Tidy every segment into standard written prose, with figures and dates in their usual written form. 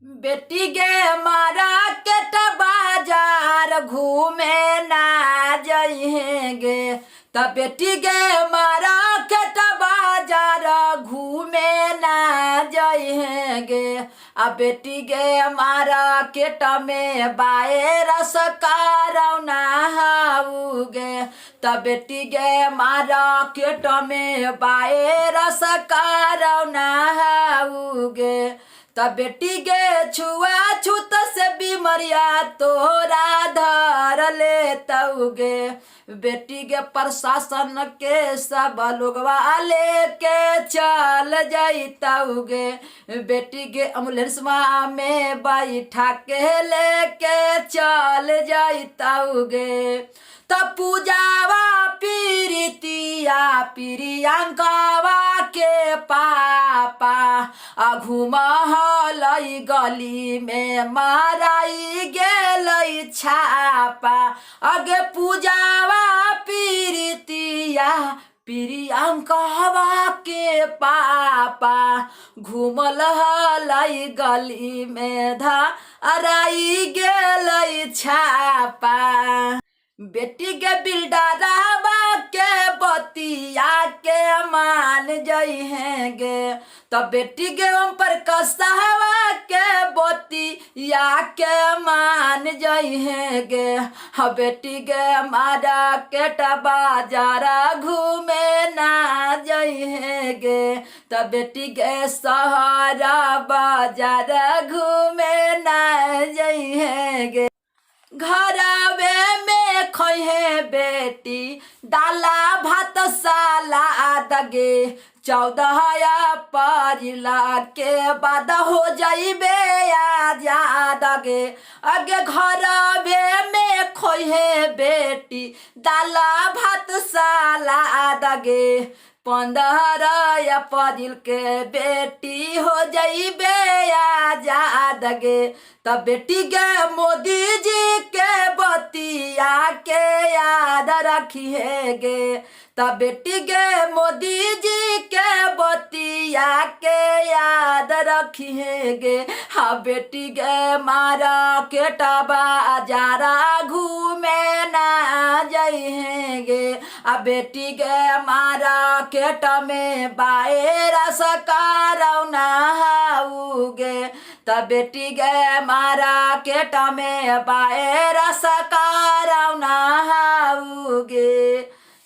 बेटी गे मार्केट बाजार घूमे ना जइहेगे त बेटी गे मार्केट बाजार घूमे ना जइहेगे आ बेटी गे मार्केट में वायरस करौना हाउगे त बेटी गे मार्केट में वायरस करौना हाउगे त बेटी गे छुआछूत से बीमारिया तोरा धर लेतौगे बेटी गे प्रशासन के सब लोगवा लेके चल जइतौगे बेटी गे एम्बुलेंसवा में बैठा के लेके चल जइतौगे त पूजावा पीरितिया प्रियंकावा के पापा घुमहलै गली में माराई गेलै छापा अगे पूजावा पीरितिया प्रियंकावा के पापा घूमल हलै गली में धराई गेलै छापा बेटी के बिल्डरवा के बतिया के मान जइहेगे त बेटी के ओम प्रकाशवा के बतिया के मान जइहेगे ह बेटी के मार्केट बाजार घूमे ना जइहेगे त बेटी के शहर बाजार घूमे ना जइहेगे घरवे में खइहे बेटी डाला भात सलाद गे 14 अप्रैल के बाद हो जाइबे आजाद गे अगे घरवे में खइहे बेटी डाला भात सलाद गे 15 अप्रैल के बेटी हो जाइबे आजाद गे तब बेटी गे मोदी जी के बतिया के याद रखिए गे तब बेटी गे मोदी जी के बतिया के याद रखिए गे हाँ बेटी गे मार्केट बाजार घूमे ना जइहेगे आ बेटी गे मार्केट में वायरस करौना हाउगे त बेटी गे मार्केट में वायरस करौना हाउगे।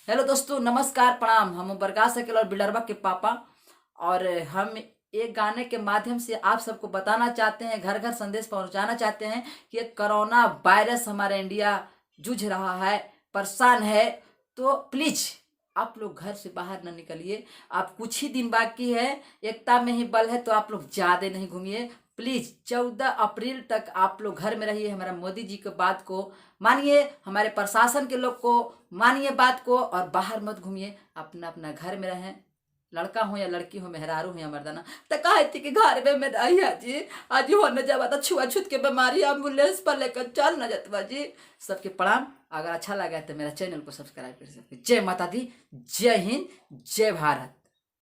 हेलो दोस्तों, नमस्कार, प्रणाम। हम बरगास अकेला और बिल्डरबा के पापा और हम एक गाने के माध्यम से आप सबको बताना चाहते हैं, घर घर संदेश पहुंचाना चाहते हैं कि कोरोना वायरस हमारा इंडिया जूझ रहा है, परेशान है। तो प्लीज आप लोग घर से बाहर न निकलिए। आप कुछ ही दिन बाकी है, एकता में ही बल है, तो आप लोग ज़्यादा नहीं घूमिए। प्लीज़ 14 अप्रैल तक आप लोग घर में रहिए। हमारा मोदी जी के बात को मानिए, हमारे प्रशासन के लोग को मानिए बात को, और बाहर मत घूमिए। अपना अपना घर में रहें, लड़का हो या लड़की हो, मेहरारू हो या मर्दाना। तो कहती कि घर में रहिए जी, आज हो न जावा तो छुआछूत के बीमारी एम्बुलेंस पर लेकर चल न जतवा जी। सबके प्रणाम। अगर अच्छा लगा तो मेरा चैनल को सब्सक्राइब कर सकते। जय माता दी, जय हिंद, जय भारत।